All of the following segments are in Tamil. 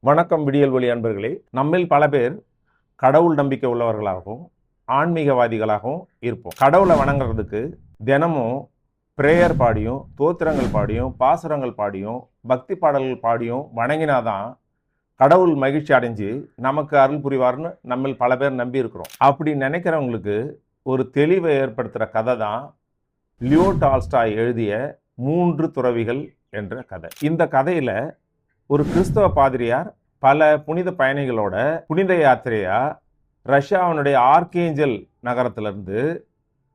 வணக்கம் விடியல் ஒளி அன்பர்களே. நம்மில் பல பேர் கடவுள் நம்பிக்கை உள்ளவர்களாகவும் ஆன்மீகவாதிகளாகவும் இருப்போம். கடவுளை வணங்குறதுக்கு தினமும் பிரேயர் பாடியும் தோத்திரங்கள் பாடியும் பாசுரங்கள் பாடியும் பக்தி பாடல்கள் பாடியும் வணங்கினாதான் கடவுள் மகிழ்ச்சி அடைஞ்சு நமக்கு அருள் புரிவார்னு நம்மில் பல பேர் நம்பி இருக்கிறோம். அப்படி நினைக்கிறவங்களுக்கு ஒரு தெளிவை ஏற்படுத்துகிற கதை தான் லியோ டால்ஸ்டாய் எழுதிய 3 துறவிகள் என்ற கதை. இந்த கதையில ஒரு கிறிஸ்தவ பாதிரியார் பல புனித பயணிகளோட புனித யாத்திரையா ரஷ்யாவினுடைய ஆர்கேஞ்சல் நகரத்திலிருந்து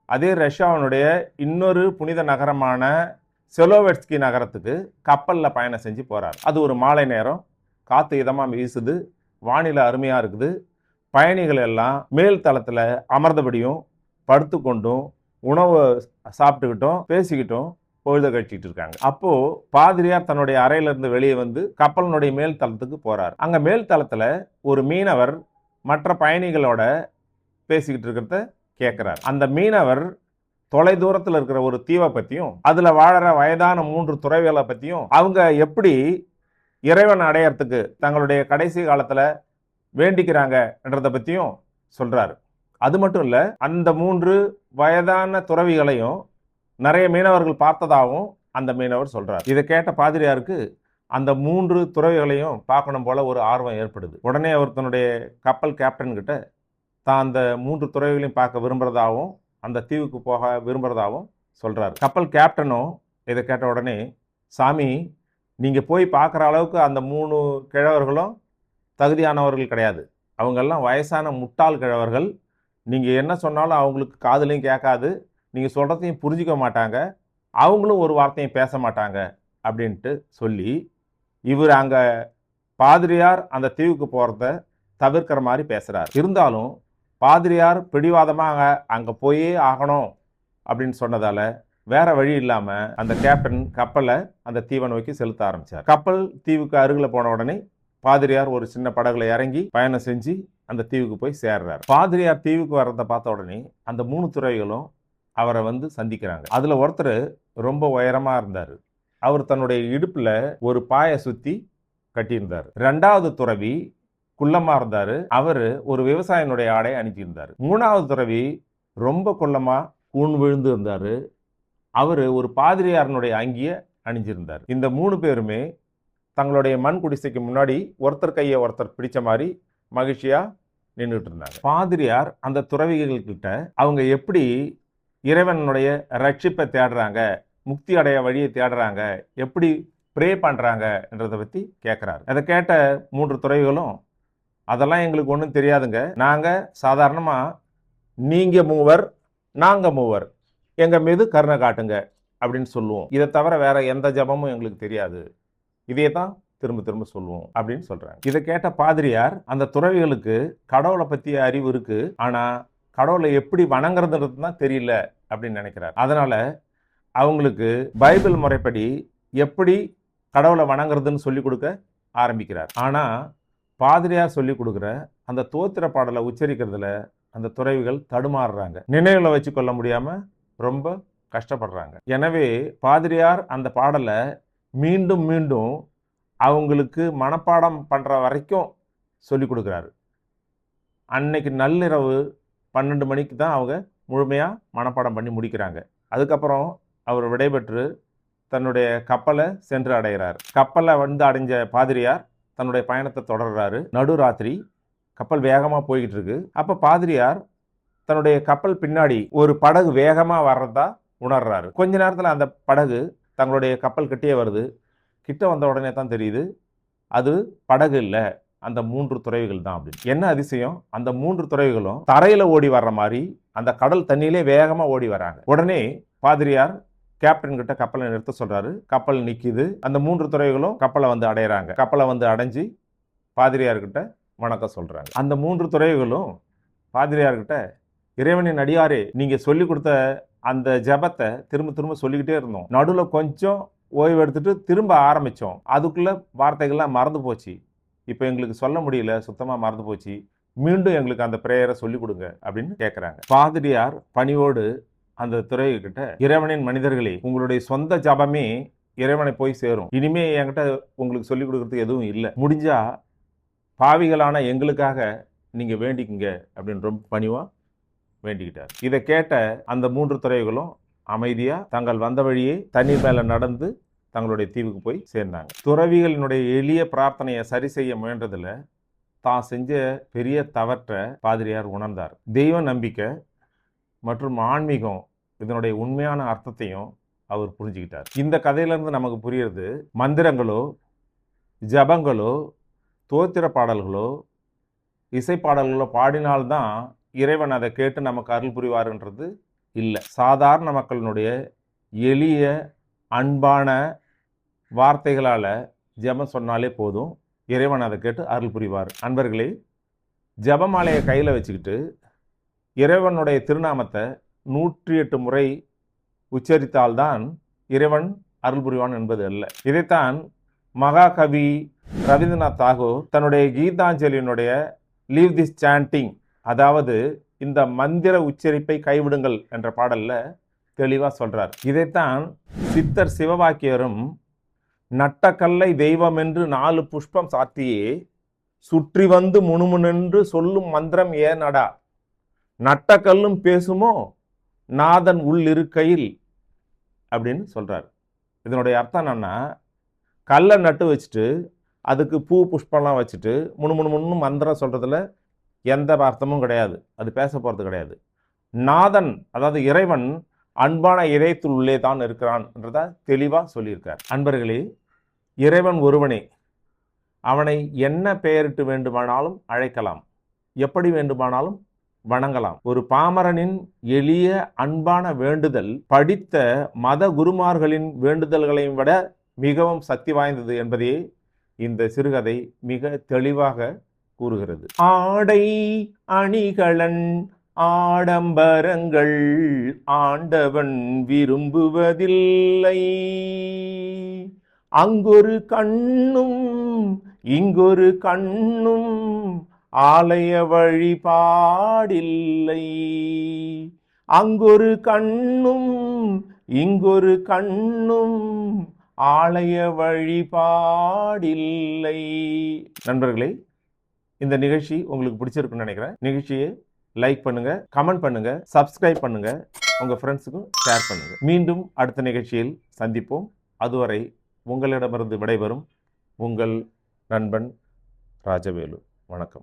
அதே ரஷ்யாவினுடைய இன்னொரு புனித நகரமான செலோவெட்ஸ்கி நகரத்துக்கு கப்பலில் பயணம் செஞ்சு போறார். அது ஒரு மாலை நேரம், காற்று இதமாக வீசுது, வானிலை அருமையாக இருக்குது. பயணிகள் எல்லாம் மேல் தளத்தில் அமர்ந்தபடியும் படுத்து கொண்டும் உணவு சாப்பிட்டுக்கிட்டும் பேசிக்கிட்டும் பொழுத கழிச்சிட்டு இருக்காங்க. அப்போ பாதிரியார் தன்னுடைய அறையில இருந்து வெளியே வந்து கப்பலினுடைய மேல் தளத்துக்கு போறார். அங்க மேல் தளத்துல ஒரு மீனவர் மற்ற பயணிகளோட பேசிக்கிட்டு இருக்கிறத கேட்கிறார். அந்த மீனவர் தொலை தூரத்தில் இருக்கிற ஒரு தீவை பத்தியும் அதுல வாழற வயதான 3 துறவிகளை பத்தியும் அவங்க எப்படி இறைவன் அடையறதுக்கு தங்களுடைய கடைசி காலத்துல வேண்டிக்கிறாங்கன்றத பத்தியும் சொல்றாரு. அது மட்டும் இல்ல, அந்த 3 வயதான துறவிகளையும் நிறைய மீனவர்கள் பார்த்ததாகவும் அந்த மீனவர் சொல்றார். இதை கேட்ட பாதிரியாருக்கு அந்த 3 துறவிகளையும் பார்க்கணும் போல ஒரு ஆர்வம் ஏற்படுது. உடனே அவர் தன்னுடைய கப்பல் கேப்டன் கிட்ட தான் அந்த 3 துறவிகளையும் பார்க்க விரும்புறதாகவும் அந்த தீவுக்கு போக விரும்புறதாகவும் சொல்றாரு. கப்பல் கேப்டனும் இதை கேட்ட உடனே, சாமி, நீங்க போய் பார்க்குற அளவுக்கு அந்த 3 கிழவர்களும் தகுதியானவர்கள் கிடையாது. அவங்கெல்லாம் வயசான முட்டாள் கிழவர்கள். நீங்க என்ன சொன்னாலும் அவங்களுக்கு காதுலையும் கேட்காது, நீங்க சொல்றதையும் புரிஞ்சிக்க மாட்டாங்க, அவங்களும் ஒரு வார்த்தையும் பேச மாட்டாங்க அப்படின்ட்டு சொல்லி இவர் அங்க பாதிரியார் அந்த தீவுக்கு போறத தவிர்க்கிற மாதிரி பேசுறார். இருந்தாலும் பாதிரியார் பிடிவாதமாக அங்க போயே ஆகணும் அப்படின்னு சொன்னதால வேற வழி இல்லாம அந்த கேப்டன் கப்பலை அந்த தீவை நோக்கி செலுத்த ஆரம்பிச்சார். கப்பல் தீவுக்கு அருகில் போன உடனே பாதிரியார் ஒரு சின்ன படகுல இறங்கி பயணம் செஞ்சு அந்த தீவுக்கு போய் சேர்றார். பாதிரியார் தீவுக்கு வர்றதை பார்த்த உடனே அந்த 3 துறவிகளும் அவரை வந்து சந்திக்கிறாங்க. அதுல ஒருத்தர் ரொம்ப உயரமா இருந்தாரு. அவர் தன்னுடைய இடுப்புல ஒரு பாயை சுத்தி கட்டியிருந்தார். 2வது துறவி குள்ளமா இருந்தாரு. அவரு ஒரு விவசாயினுடைய ஆடை அணிஞ்சிருந்தாரு. 3வது துறவி ரொம்ப குள்ளமா கூன் விழுந்து இருந்தாரு. அவரு ஒரு பாதிரியாரனுடைய அங்கிய அணிஞ்சிருந்தார். இந்த 3 பேருமே தங்களுடைய மண் குடிசைக்கு முன்னாடி ஒருத்தர் கையை ஒருத்தர் பிடிச்ச மாதிரி மகிழ்ச்சியா நின்றுட்டு இருந்தாங்க. பாதிரியார் அந்த துறவிகள் கிட்ட அவங்க எப்படி இறைவனுடைய ரட்சிப்பை தேடுறாங்க, முக்தி அடைய வழியை தேடுறாங்க, எப்படி ப்ரே பண்றாங்கன்றதை பத்தி கேட்கிறாரு. அதை கேட்ட 3 துறவிகளும், அதெல்லாம் எங்களுக்கு ஒன்றும் தெரியாதுங்க, நாங்க சாதாரணமா நீங்க மூவர் நாங்க மூவர், எங்க மீது கருணை காட்டுங்க அப்படின்னு சொல்லுவோம். இதை தவிர வேற எந்த ஜபமும் எங்களுக்கு தெரியாது, இதே தான் திரும்ப திரும்ப சொல்லுவோம் அப்படின்னு சொல்றாங்க. இதை கேட்ட பாதிரியார், அந்த துறவிகளுக்கு கடவுளை பற்றிய அறிவு இருக்கு, ஆனா கடவுளை எப்படி வணங்குறதுன்றது தான் தெரியல அப்படின்னு நினைக்கிறார். அதனால அவங்களுக்கு பைபிள் முறைப்படி எப்படி கடவுளை வணங்குறதுன்னு சொல்லி கொடுக்க ஆரம்பிக்கிறார். ஆனா பாதிரியார் சொல்லி கொடுக்குற அந்த தோத்திர பாடலை உச்சரிக்கிறதுல அந்த துறவிகள் தடுமாறுறாங்க. நினைவுல வச்சு கொள்ள முடியாம ரொம்ப கஷ்டப்படுறாங்க. எனவே பாதிரியார் அந்த பாடலை மீண்டும் மீண்டும் அவங்களுக்கு மனப்பாடம் பண்ற வரைக்கும் சொல்லி கொடுக்குறாரு. அன்னைக்கு நள்ளிரவு 12 மணிக்கு தான் அவங்க முழுமையா மனப்பாடம் பண்ணி முடிக்கிறாங்க. அதுக்கப்புறம் அவர் விடைபெற்று தன்னுடைய கப்பலை சென்று அடைகிறார். கப்பலை வந்து அடைஞ்ச பாதிரியார் தன்னுடைய பயணத்தை தொடர்றாரு. நடுராத்திரி, கப்பல் வேகமா போய்கிட்டு இருக்கு. அப்ப பாதிரியார் தன்னுடைய கப்பல் பின்னாடி ஒரு படகு வேகமா வர்றதா உணர்றாரு. கொஞ்ச நேரத்துல அந்த படகு தங்களுடைய கப்பல் கிட்டே வருது. கிட்ட வந்த உடனே தான் தெரியுது அது படகு இல்ல, அந்த 3 துறவிகள் தான் அப்படின்னு. என்ன அதிசயம், அந்த 3 துறவிகளும் தரையில ஓடி வர்ற மாதிரி அந்த கடல் தண்ணியிலே வேகமா ஓடி வராங்க. உடனே பாதிரியார் கேப்டன் கிட்ட கப்பலை நிறுத்த சொல்றாரு. கப்பல் நிக்குது. அந்த 3 துறவிகளும் கப்பலை வந்து அடையறாங்க. கப்பலை வந்து அடைஞ்சு பாதிரியார் கிட்ட வணக்கம் சொல்றாங்க. அந்த 3 துறவிகளும் பாதிரியார் கிட்ட, இறைவனின் அடியாரே, நீங்க சொல்லி கொடுத்த அந்த ஜபத்தை திரும்ப திரும்ப சொல்லிக்கிட்டே இருந்தோம், நடுவில் கொஞ்சம் ஓய்வு எடுத்துட்டு திரும்ப ஆரம்பிச்சோம், அதுக்குள்ள வார்த்தைகள்லாம் மறந்து போச்சு, இப்போ எங்களுக்கு சொல்ல முடியல, சுத்தமாக மறந்து போச்சு, மீண்டும் எங்களுக்கு அந்த பிரேயரை சொல்லி கொடுங்க அப்படின்னு கேட்குறாங்க. பாதிரியார் பணிவோடு அந்த துறவிகிட்ட, இறைவனின் மனிதர்களே, உங்களுடைய சொந்த ஜபமே இறைவனை போய் சேரும், இனிமே என்கிட்ட உங்களுக்கு சொல்லிக் கொடுக்கறதுக்கு எதுவும் இல்லை, முடிஞ்சா பாவிகளான எங்களுக்காக நீங்கள் வேண்டிக்குங்க அப்படின்னு ரொம்ப பணிவாக வேண்டிக்கிட்டார். இதை கேட்ட அந்த 3 துறவிகளும் அமைதியாக தங்கள் வந்த வழியே தண்ணீர் மேலே நடந்து தங்களுடைய தீவுக்கு போய் சேர்ந்தாங்க. துறவிகளினுடைய எளிய பிரார்த்தனையை சரி செய்ய முயன்றதில் தான் செஞ்ச பெரிய தவற்றை பாதிரியார் உணர்ந்தார். தெய்வ நம்பிக்கை மற்றும் ஆன்மீகம் இதனுடைய உண்மையான அர்த்தத்தையும் அவர் புரிஞ்சுக்கிட்டார். இந்த கதையிலிருந்து நமக்கு புரியுறது, மந்திரங்களோ ஜபங்களோ தோத்திர பாடல்களோ இசைப்பாடல்களோ பாடினால்தான் இறைவன் அதை கேட்டு நமக்கு அருள் புரிவார்ன்றது இல்லை. சாதாரண மக்களினுடைய எளிய அன்பான வார்த்தைகளால் ஜெபம் சொன்னாலே போதும், இறைவன் அதை கேட்டு அருள் புரிவார். அன்பர்களே, ஜெபமாலையை கையில் வச்சுக்கிட்டு இறைவனுடைய திருநாமத்தை 108 முறை உச்சரித்தால்தான் இறைவன் அருள் புரிவான் என்பது அல்ல. இதைத்தான் மகாகவி ரவீந்திரநாத் தாகூர் தன்னுடைய கீதாஞ்சலியினுடைய லீவ் திஸ் சாண்டிங், அதாவது இந்த மந்திர உச்சரிப்பை கைவிடுங்கள் என்ற பாடல்ல தெளிவா சொல்றார். இதைத்தான் சித்தர் சிவவாக்கியரும் நட்டக்கல்லை தெய்வம் என்று 4 புஷ்பம் சாத்தியே சுற்றி வந்து முணுமுனென்று சொல்லும் மந்திரம் ஏனடா, நட்டக்கல்லும் பேசுமோ நாதன் உள் இருக்கையில் அப்படின்னு சொல்றார். இதனுடைய அர்த்தம் என்னன்னா, கல்லை நட்டு வச்சுட்டு அதுக்கு பூ புஷ்பம்லாம் வச்சுட்டு முணுமுணுமுன்னு மந்திரம் சொல்றதுல எந்த அர்த்தமும் கிடையாது, அது பேச போகிறது கிடையாது. நாதன் அதாவது இறைவன் அன்பான இதயத்தில் உள்ளே தான் இருக்கிறான் என்றதை தெளிவாக சொல்லியிருக்கார். அன்பர்களே, இறைவன் ஒருவனே, அவனை என்ன பெயரிட்டு வேண்டுமானாலும் அழைக்கலாம், எப்படி வேண்டுமானாலும் வணங்கலாம். ஒரு பாமரனின் எளிய அன்பான வேண்டுதல் படித்த மத குருமார்களின் வேண்டுதல்களையும் விட மிகவும் சக்தி வாய்ந்தது என்பதையே இந்த சிறுகதை மிக தெளிவாக கூறுகிறது. ஆடை அணிகளன் ஆடம்பரங்கள் ஆண்டவன் விரும்புவதில்லை, அங்கொரு கண்ணும் இங்கொரு கண்ணும் ஆலய வழிபாடில்லை, அங்கொரு கண்ணும் இங்கொரு கண்ணும் ஆலய வழிபாடில்லை. நண்பர்களே, இந்த நிகழ்ச்சி உங்களுக்கு பிடிச்சிருக்குன்னு நினைக்கிறேன். நிகழ்ச்சியை லைக் பண்ணுங்க, கமெண்ட் பண்ணுங்க, சப்ஸ்கிரைப் பண்ணுங்க, உங்க ஃப்ரெண்ட்ஸுக்கும் ஷேர் பண்ணுங்க. மீண்டும் அடுத்த நிகழ்ச்சியில் சந்திப்போம். அதுவரை உங்களிடமிருந்து விடைபெறும் உங்கள் நண்பன் ராஜவேலு. வணக்கம்.